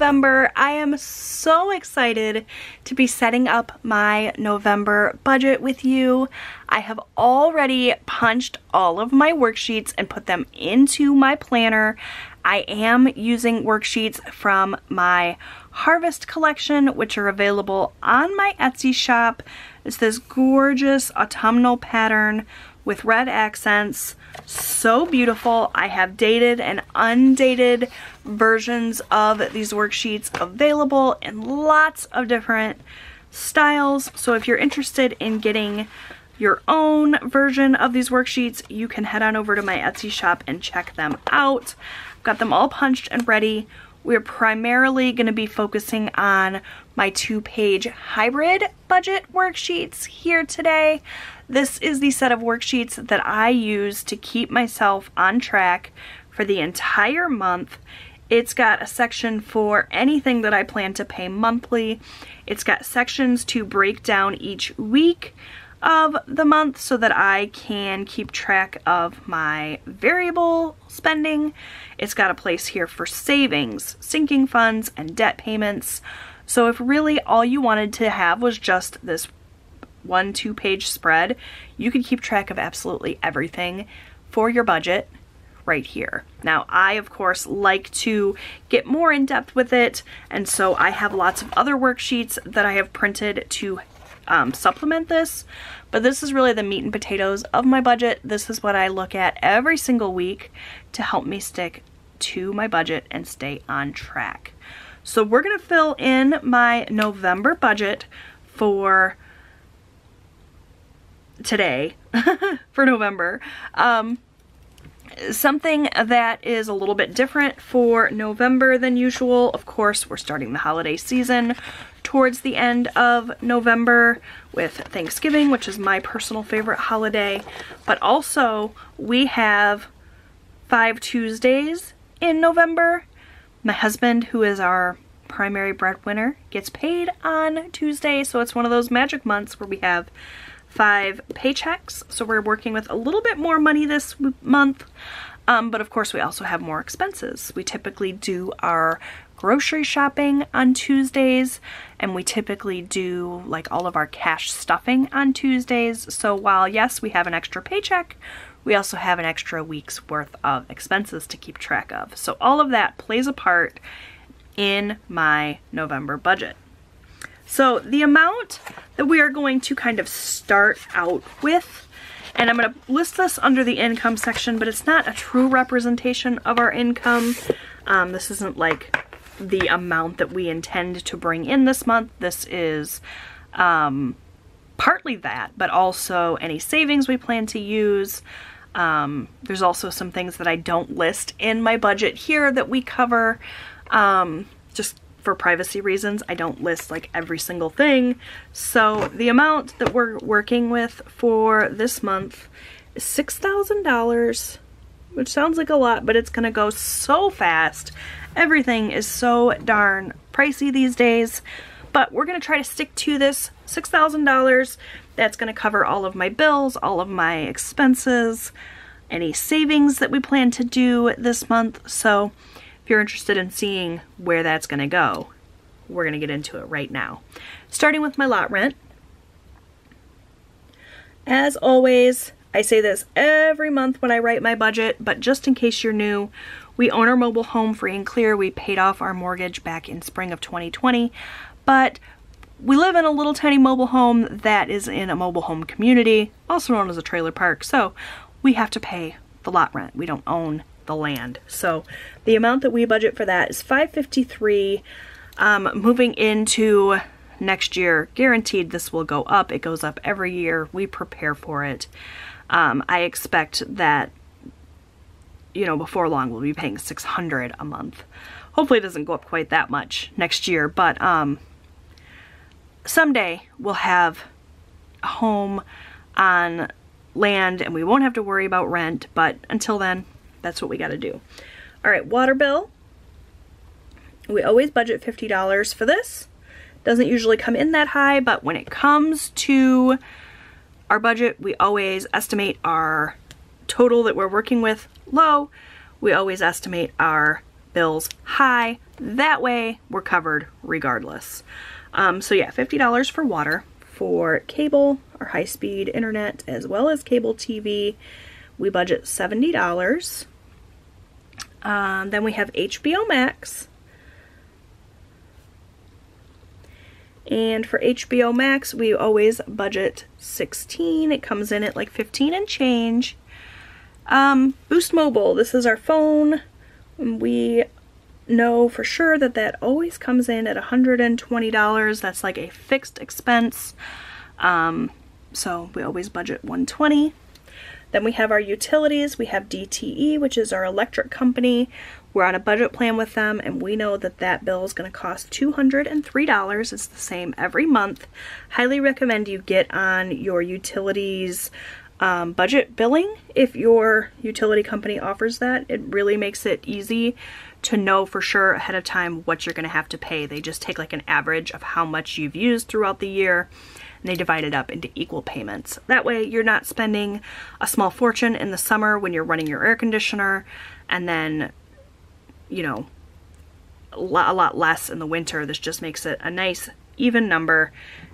November. I am so excited to be setting up my November budget with you. I have already punched all of my worksheets and put them into my planner. I am using worksheets from my Harvest collection, which are available on my Etsy shop. It's this gorgeous autumnal pattern with red accents. So beautiful. I have dated and undated versions of these worksheets available in lots of different styles. So if you're interested in getting your own version of these worksheets, you can head on over to my Etsy shop and check them out. I've got them all punched and ready. We're primarily going to be focusing on my 2-page hybrid budget worksheets here today. This is the set of worksheets that I use to keep myself on track for the entire month. It's got a section for anything that I plan to pay monthly. It's got sections to break down each week of the month so that I can keep track of my variable spending. It's got a place here for savings, sinking funds, and debt payments. So if really all you wanted to have was just this 1-2-page spread, you can keep track of absolutely everything for your budget right here. Now, I of course like to get more in depth with it, and so I have lots of other worksheets that I have printed to supplement this, but this is really the meat and potatoes of my budget. This is what I look at every single week to help me stick to my budget and stay on track. So we're gonna fill in my November budget for today, for November. Something that is a little bit different for November than usual. Of course, we're starting the holiday season towards the end of November with Thanksgiving, which is my personal favorite holiday. But also, we have 5 Tuesdays in November. My husband, who is our primary breadwinner, gets paid on Tuesday, so it's one of those magic months where we have 5 paychecks, so we're working with a little bit more money this month, but of course we also have more expenses. We typically do our grocery shopping on Tuesdays, and we typically do like all of our cash stuffing on Tuesdays. So while yes, we have an extra paycheck, we also have an extra week's worth of expenses to keep track of. So all of that plays a part in my November budget. So the amount that we are going to kind of start out with, and I'm going to list this under the income section, but it's not a true representation of our income. This isn't like the amount that we intend to bring in this month. This is partly that, but also any savings we plan to use. There's also some things that I don't list in my budget here that we cover, just for privacy reasons. I don't list like every single thing. So the amount that we're working with for this month is $6,000, which sounds like a lot, but it's gonna go so fast. Everything is so darn pricey these days, but we're gonna try to stick to this $6,000. That's gonna cover all of my bills, all of my expenses, any savings that we plan to do this month. So if you're interested in seeing where that's going to go, we're going to get into it right now. Starting with my lot rent. As always, I say this every month when I write my budget, but just in case you're new, we own our mobile home free and clear. We paid off our mortgage back in spring of 2020, but we live in a little tiny mobile home that is in a mobile home community, also known as a trailer park, so we have to pay the lot rent. We don't own the land. So the amount that we budget for that is $553. Moving into next year, guaranteed this will go up. It goes up every year. We prepare for it. I expect that, you know, before long we'll be paying $600 a month. Hopefully it doesn't go up quite that much next year, but someday we'll have a home on land and we won't have to worry about rent, but until then, that's what we got to do. All right, water bill. We always budget $50 for this. Doesn't usually come in that high, but when it comes to our budget, we always estimate our total that we're working with low. We always estimate our bills high. That way we're covered regardless. So yeah, $50 for water. For cable or high-speed internet as well as cable TV, we budget $70. Then we have HBO Max. And for HBO Max, we always budget $16. It comes in at like $15 and change. Boost Mobile, this is our phone. We know for sure that that always comes in at $120. That's like a fixed expense. So we always budget $120. Then we have our utilities. We have DTE, which is our electric company. We're on a budget plan with them, and we know that that bill is going to cost $203. It's the same every month. Highly recommend you get on your utilities budget billing if your utility company offers that. It really makes it easy to know for sure ahead of time what you're going to have to pay. They just take like an average of how much you've used throughout the year, and they divide it up into equal payments. That way you're not spending a small fortune in the summer when you're running your air conditioner, and then, you know, a lot less in the winter. This just makes it a nice even number,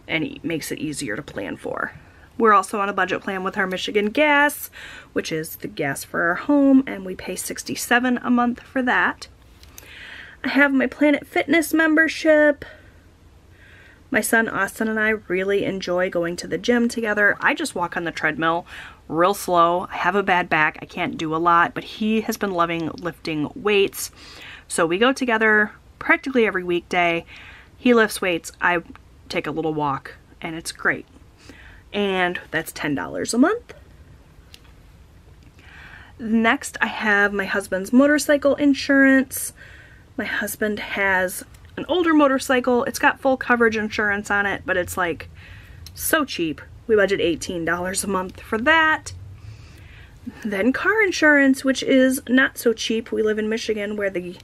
and it makes it easier to plan for. We're also on a budget plan with our Michigan Gas, which is the gas for our home, and we pay $67 a month for that. I have my Planet Fitness membership. My son Austin and I really enjoy going to the gym together. I just walk on the treadmill real slow. I have a bad back. I can't do a lot, but he has been loving lifting weights. So we go together practically every weekday. He lifts weights, I take a little walk, and it's great. And that's $10 a month. Next, I have my husband's motorcycle insurance. My husband has an older motorcycle. It's got full coverage insurance on it, but it's like so cheap. We budget $18 a month for that. Then car insurance, which is not so cheap. We live in Michigan where the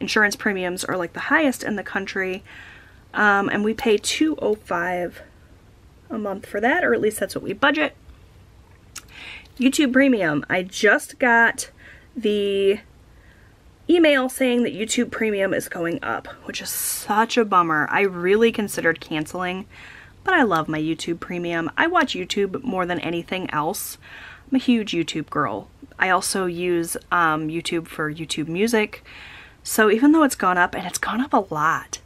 insurance premiums are like the highest in the country. And we pay $205 a month for that, or at least that's what we budget. YouTube Premium. I just got the email saying that YouTube Premium is going up, which is such a bummer. I really considered canceling, but I love my YouTube Premium. I watch YouTube more than anything else. I'm a huge YouTube girl. I also use YouTube for YouTube Music. So even though it's gone up, and it's gone up a lot,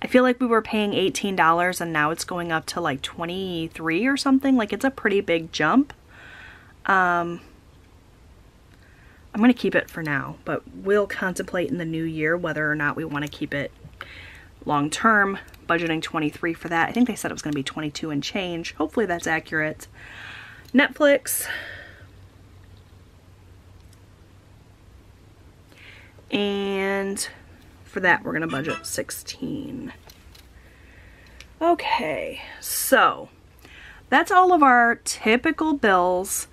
I feel like we were paying $18 and now it's going up to like $23 or something. Like, it's a pretty big jump. I'm going to keep it for now, but we'll contemplate in the new year whether or not we want to keep it long term, budgeting $23 for that. I think they said it was going to be $22 and change. Hopefully that's accurate. Netflix. And for that, we're going to budget $16. Okay, so that's all of our typical bills,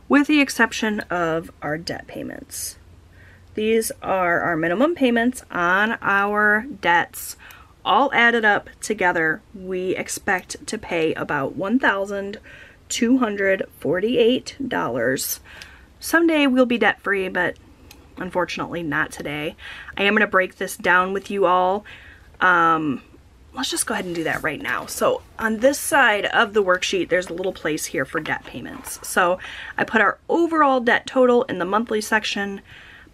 with the exception of our debt payments. These are our minimum payments on our debts. All added up together, we expect to pay about $1,248. Someday we'll be debt-free, but unfortunately not today. I am going to break this down with you all. Let's just go ahead and do that right now. So on this side of the worksheet, there's a little place here for debt payments. So I put our overall debt total in the monthly section,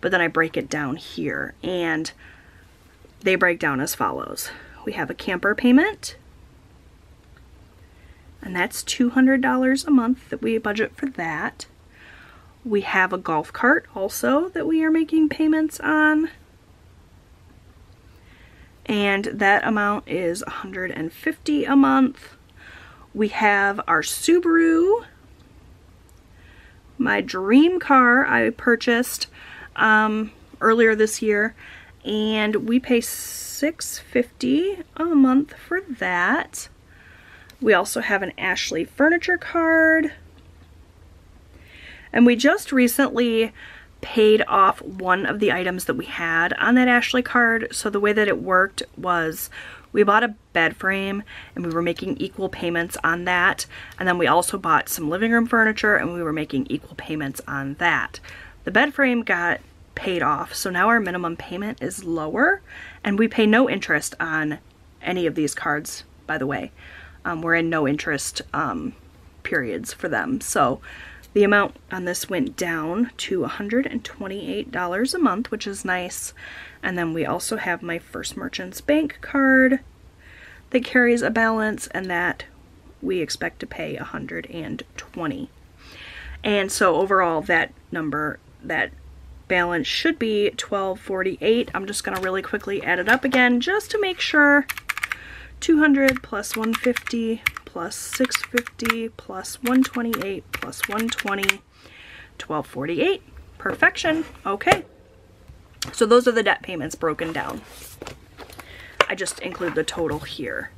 but then I break it down here, and they break down as follows. We have a camper payment, and that's $200 a month that we budget for that. We have a golf cart also that we are making payments on, and that amount is $150 a month. We have our Subaru, my dream car I purchased earlier this year, and we pay $650 a month for that. We also have an Ashley furniture card, and we just recently paid off one of the items that we had on that Ashley card. So the way that it worked was we bought a bed frame and we were making equal payments on that, and then we also bought some living room furniture and we were making equal payments on that. The bed frame got paid off. So now our minimum payment is lower, and we pay no interest on any of these cards, by the way. We're in no interest periods for them. So the amount on this went down to $128 a month, which is nice. And then we also have my First Merchants Bank card that carries a balance, and that we expect to pay $120. And so overall that number, that balance should be $1248. I'm just going to really quickly add it up again just to make sure. 200 plus 150 plus 650 plus 128 plus 120, 1248. Perfection. Okay. So those are the debt payments broken down. I just include the total here.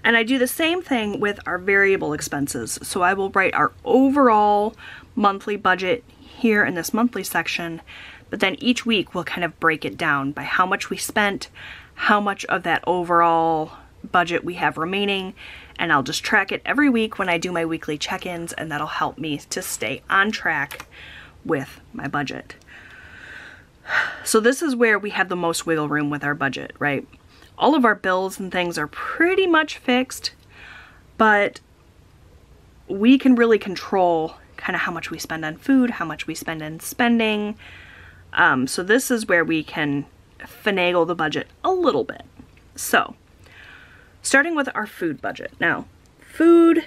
And I do the same thing with our variable expenses. So I will write our overall monthly budget here in this monthly section, but then each week we'll kind of break it down by how much we spent, how much of that overall budget we have remaining, and I'll just track it every week when I do my weekly check-ins, and that'll help me to stay on track with my budget. So this is where we have the most wiggle room with our budget, right? All of our bills and things are pretty much fixed, but we can really control kind of how much we spend on food, how much we spend on spending. So this is where we can finagle the budget a little bit. So starting with our food budget. Now, food,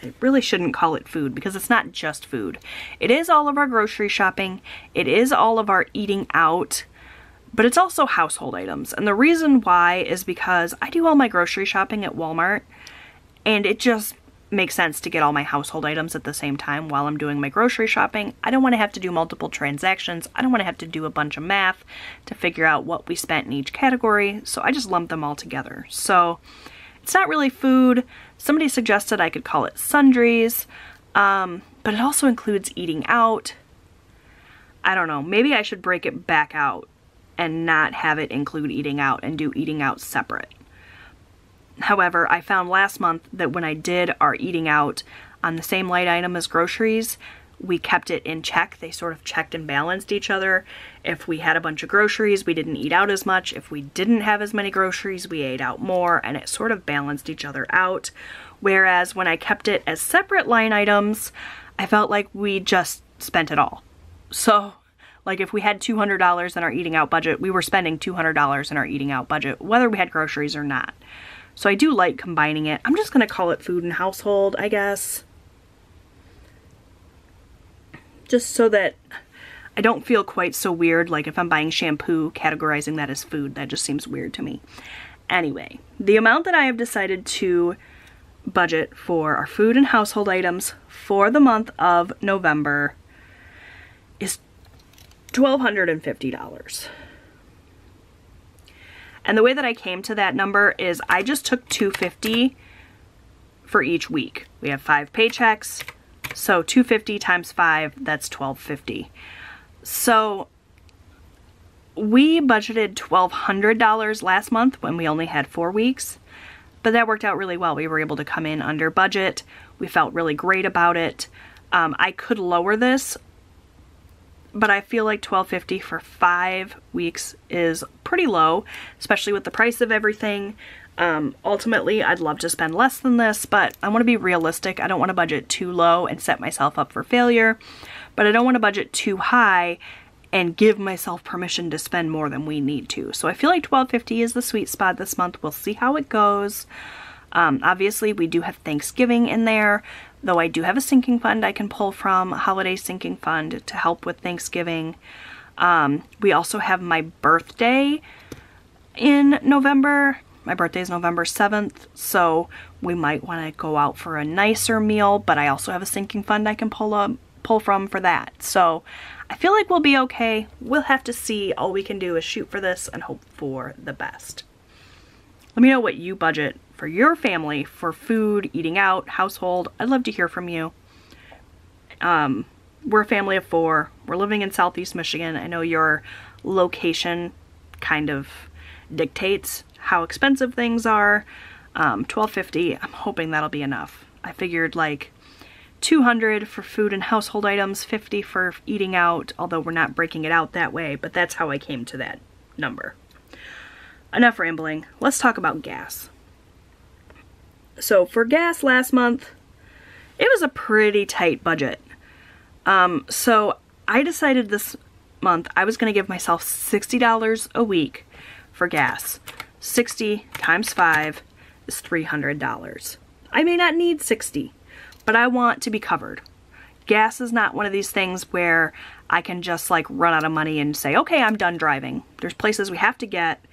I really shouldn't call it food because it's not just food. It is all of our grocery shopping. It is all of our eating out, but it's also household items. And the reason why is because I do all my grocery shopping at Walmart, and it just makes sense to get all my household items at the same time while I'm doing my grocery shopping. I don't want to have to do multiple transactions. I don't want to have to do a bunch of math to figure out what we spent in each category, so I just lump them all together. So it's not really food. Somebody suggested I could call it sundries, but it also includes eating out. I don't know, maybe I should break it back out and not have it include eating out and do eating out separate. However, I found last month that when I did our eating out on the same line item as groceries, we kept it in check. They sort of checked and balanced each other. If we had a bunch of groceries, we didn't eat out as much. If we didn't have as many groceries, we ate out more, and it sort of balanced each other out. Whereas when I kept it as separate line items, I felt like we just spent it all. So, like if we had $200 in our eating out budget, we were spending $200 in our eating out budget, whether we had groceries or not. So I do like combining it. I'm just going to call it food and household, I guess. Just so that I don't feel quite so weird, like if I'm buying shampoo, categorizing that as food, that just seems weird to me. Anyway, the amount that I have decided to budget for our food and household items for the month of November is $1,250. And the way that I came to that number is I just took $250 for each week. We have 5 paychecks, so $250 times 5, that's $1,250. So we budgeted $1,200 last month when we only had 4 weeks, but that worked out really well. We were able to come in under budget. We felt really great about it. I could lower this, but I feel like $1,250 for 5 weeks is pretty low, especially with the price of everything. Ultimately, I'd love to spend less than this, but I want to be realistic. I don't want to budget too low and set myself up for failure, but I don't want to budget too high and give myself permission to spend more than we need to. So I feel like $1,250 is the sweet spot this month. We'll see how it goes. Obviously, we do have Thanksgiving in there, though I do have a sinking fund I can pull from, a holiday sinking fund to help with Thanksgiving. We also have my birthday in November. My birthday is November 7th, so we might want to go out for a nicer meal, but I also have a sinking fund I can pull from for that. So I feel like we'll be okay. We'll have to see. All we can do is shoot for this and hope for the best. Let me know what you budget for your family for food, eating out, household. I'd love to hear from you. We're a family of 4. We're living in Southeast Michigan. I know your location kind of dictates how expensive things are. $1,250, I'm hoping that'll be enough. I figured like $200 for food and household items, $50 for eating out, although we're not breaking it out that way, but that's how I came to that number. Enough rambling. Let's talk about gas. So for gas last month, it was a pretty tight budget. So I decided this month I was going to give myself $60 a week for gas. 60 times 5 is $300. I may not need 60, but I want to be covered. Gas is not one of these things where I can just like run out of money and say, okay, I'm done driving. There's places we have to get,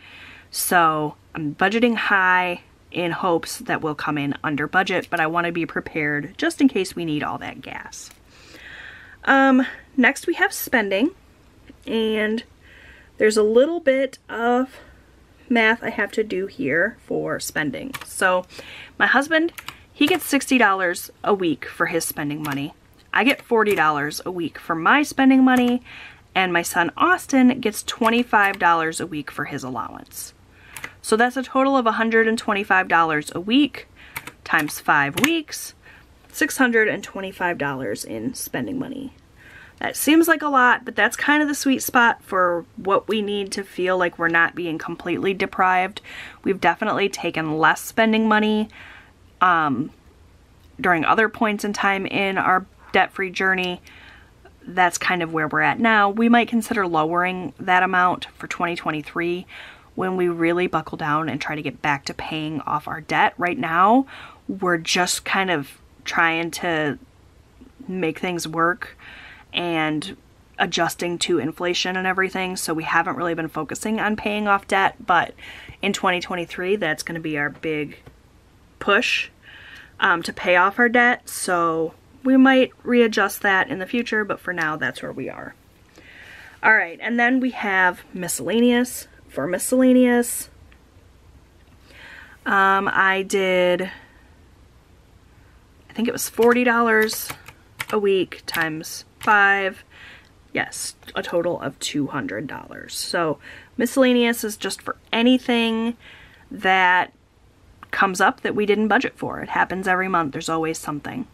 so I'm budgeting high in hopes that we'll come in under budget, but I want to be prepared just in case we need all that gas. Next we have spending, and there's a little bit of math I have to do here for spending. So my husband, he gets $60 a week for his spending money. I get $40 a week for my spending money, and my son Austin gets $25 a week for his allowance. So that's a total of $125 a week times 5 weeks, $625 in spending money. That seems like a lot, but that's kind of the sweet spot for what we need to feel like we're not being completely deprived. We've definitely taken less spending money during other points in time in our debt-free journey. That's kind of where we're at now. We might consider lowering that amount for 2023 when we really buckle down and try to get back to paying off our debt. Right now, we're just kind of trying to make things work and adjusting to inflation and everything, so we haven't really been focusing on paying off debt, but in 2023 that's going to be our big push to pay off our debt, so we might readjust that in the future, but for now that's where we are. Alright, and then we have miscellaneous. For miscellaneous, I think it was $40 a week times 5, yes, a total of $200. So miscellaneous is just for anything that comes up that we didn't budget for. It happens every month. There's always something.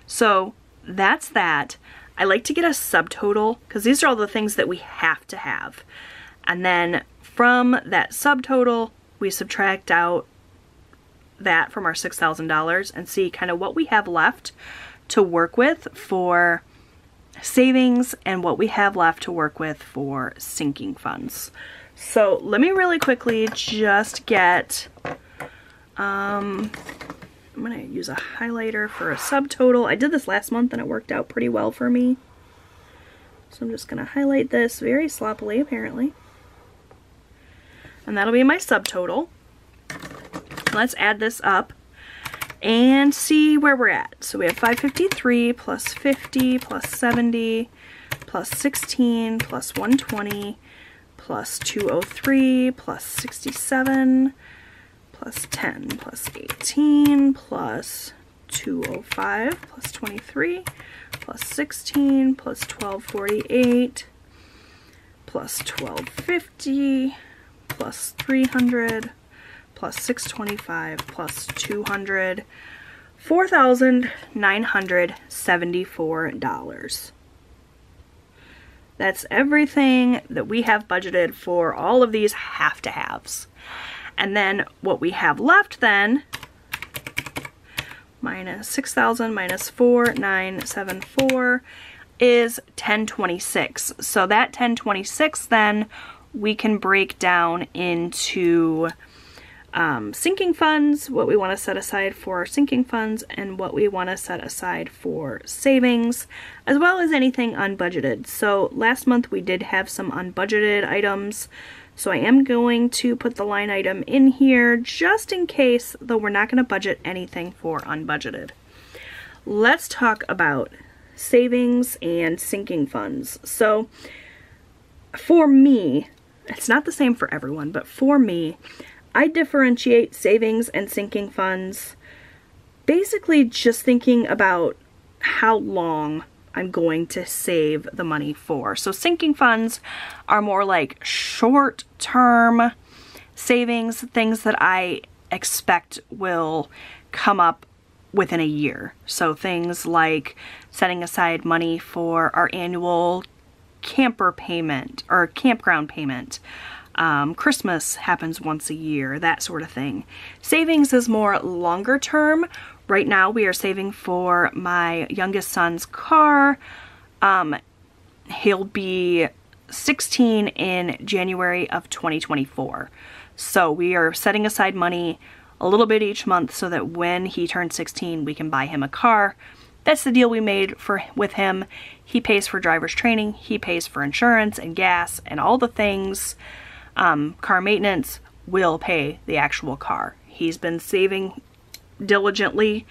So that's that. I like to get a subtotal because these are all the things that we have to have. And then from that subtotal, we subtract out that from our $6,000 and see kind of what we have left to work with for savings and what we have left to work with for sinking funds. So let me really quickly just get, I'm gonna use a highlighter for a subtotal. I did this last month and it worked out pretty well for me. So I'm just gonna highlight this very sloppily apparently. And that'll be my subtotal. Let's add this up and see where we're at. So we have 553 plus 50 plus 70 plus 16 plus 120 plus 203 plus 67 plus 10 plus 18 plus 205 plus 23 plus 16 plus 1248 plus 1250 plus 300 plus 625 plus 200, $4,974. That's everything that we have budgeted for all of these have-to-haves. And then what we have left then, minus 6,000 minus 4,974 is 1026. So that 1026 then we can break down into sinking funds, what we want to set aside for our sinking funds, and what we want to set aside for savings, as well as anything unbudgeted. So last month we did have some unbudgeted items, so I am going to put the line item in here just in case, though we're not going to budget anything for unbudgeted. Let's talk about savings and sinking funds. So for me, it's not the same for everyone, but for me, I differentiate savings and sinking funds basically just thinking about how long I'm going to save the money for. So sinking funds are more like short-term savings, things that I expect will come up within a year. So things like setting aside money for our annual camper payment or campground payment. Christmas happens once a year, that sort of thing. Savings is more longer term. Right now we are saving for my youngest son's car. He'll be 16 in January of 2024. So we are setting aside money a little bit each month so that when he turns 16 we can buy him a car. That's the deal we made with him. He pays for driver's training, he pays for insurance and gas and all the things. Car maintenance will pay the actual car. He's been saving diligently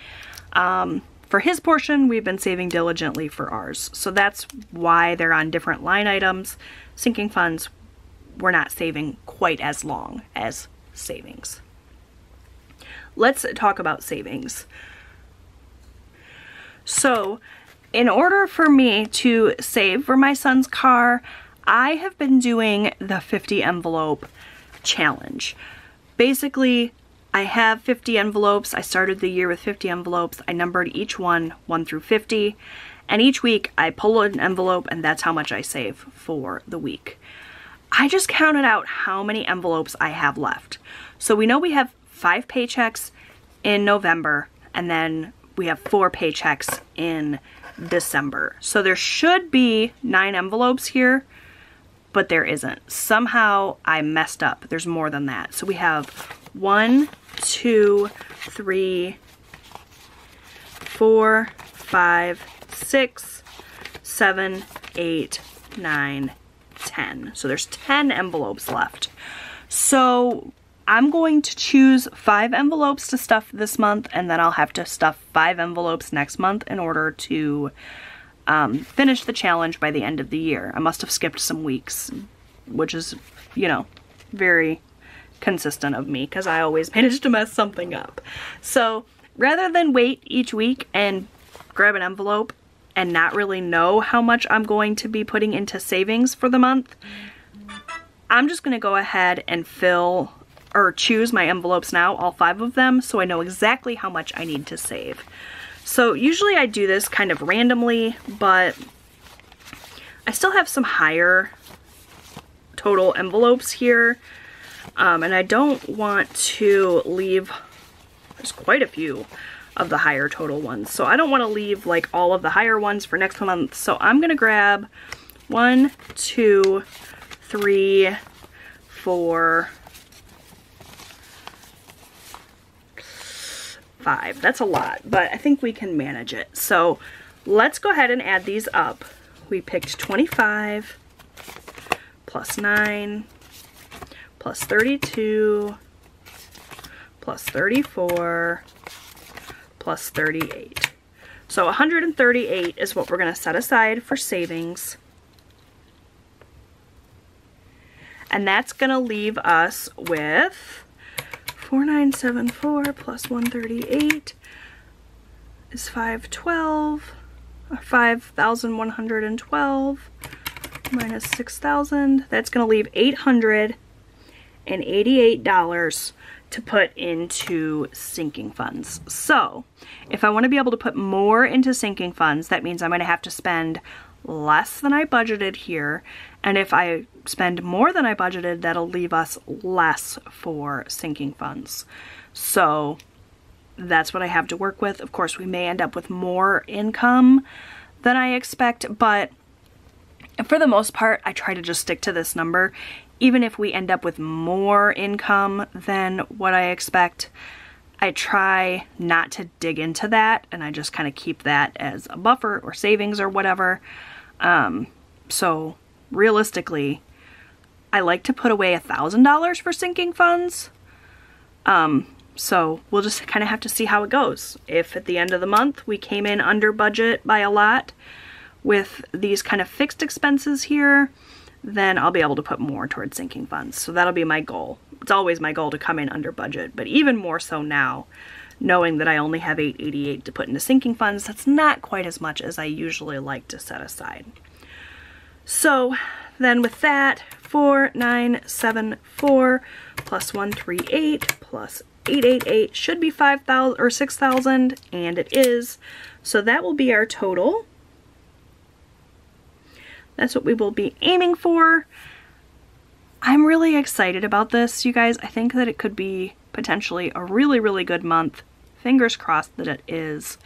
for his portion. We've been saving diligently for ours. So that's why they're on different line items. Sinking funds, we're not saving quite as long as savings. Let's talk about savings. So in order for me to save for my son's car, I have been doing the 50 envelope challenge. Basically, I have 50 envelopes. I started the year with 50 envelopes. I numbered each one 1 through 50. And each week I pull an envelope and that's how much I save for the week. I just counted out how many envelopes I have left. So we know we have 5 paychecks in November and then we have 4 paychecks in December. So there should be 9 envelopes here, but there isn't. Somehow I messed up. There's more than that. So we have 1, 2, 3, 4, 5, 6, 7, 8, 9, 10. So there's 10 envelopes left. So I'm going to choose 5 envelopes to stuff this month, and then I'll have to stuff 5 envelopes next month in order to finish the challenge by the end of the year. I must have skipped some weeks, which is, you know, very consistent of me because I always manage to mess something up. So rather than wait each week and grab an envelope and not really know how much I'm going to be putting into savings for the month, I'm just going to go ahead and fill or choose my envelopes now, all 5 of them, so I know exactly how much I need to save. So usually I do this kind of randomly, but I still have some higher total envelopes here, and I don't want to leave, there's quite a few of the higher total ones, so I don't want to leave like all of the higher ones for next month. So I'm gonna grab 1, 2, 3, 4, 5. That's a lot, but I think we can manage it. So let's go ahead and add these up. We picked 25 plus 9 plus 32 plus 34 plus 38. So 138 is what we're going to set aside for savings. And that's going to leave us with 4974 plus 138 is 512, or 5,112 minus 6,000. That's going to leave $888 to put into sinking funds. So if I want to be able to put more into sinking funds, that means I'm going to have to spend less than I budgeted here, and if I spend more than I budgeted, that'll leave us less for sinking funds. So that's what I have to work with. Of course, we may end up with more income than I expect, but for the most part, I try to just stick to this number. Even if we end up with more income than what I expect, I try not to dig into that, and I just kind of keep that as a buffer or savings or whatever. So realistically, I like to put away $1,000 for sinking funds. So we'll just kind of have to see how it goes. If at the end of the month we came in under budget by a lot with these kind of fixed expenses here, then I'll be able to put more towards sinking funds. So that'll be my goal. It's always my goal to come in under budget, but even more so now, knowing that I only have $888 to put into sinking funds, that's not quite as much as I usually like to set aside. So then with that, 4974 plus 138 plus 888 should be 5,000 or 6,000, and it is. So that will be our total. That's what we will be aiming for. I'm really excited about this, you guys. I think that it could be potentially a really, really good month. Fingers crossed that it is.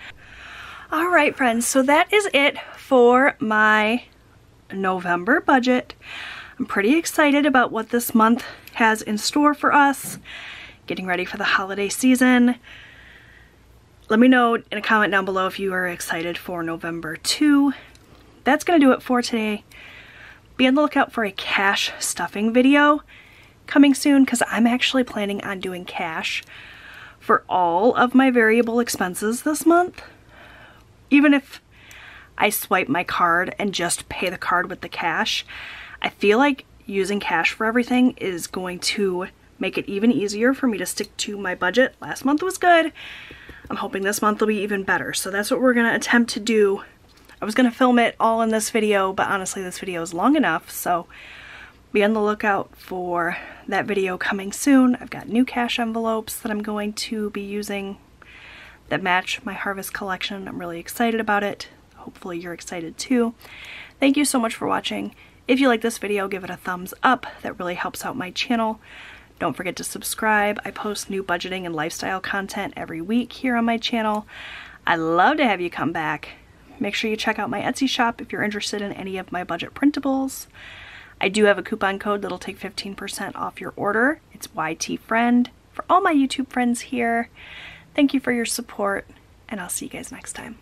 All right, friends, so that is it for my November budget. I'm pretty excited about what this month has in store for us. Getting ready for the holiday season. Let me know in a comment down below if you are excited for November too. That's gonna do it for today. Be on the lookout for a cash stuffing video coming soon, because I'm actually planning on doing cash for all of my variable expenses this month. Even if I swipe my card and just pay the card with the cash, I feel like using cash for everything is going to make it even easier for me to stick to my budget. Last month was good. I'm hoping this month will be even better. So that's what we're gonna attempt to do. I was gonna film it all in this video, but honestly this video is long enough, so be on the lookout for that video coming soon. I've got new cash envelopes that I'm going to be using that match my harvest collection. I'm really excited about it. Hopefully you're excited too. Thank you so much for watching. If you like this video, give it a thumbs up. That really helps out my channel. Don't forget to subscribe. I post new budgeting and lifestyle content every week here on my channel. I'd love to have you come back. Make sure you check out my Etsy shop if you're interested in any of my budget printables. I do have a coupon code that'll take 15% off your order. It's YTFriend for all my YouTube friends here. Thank you for your support, and I'll see you guys next time.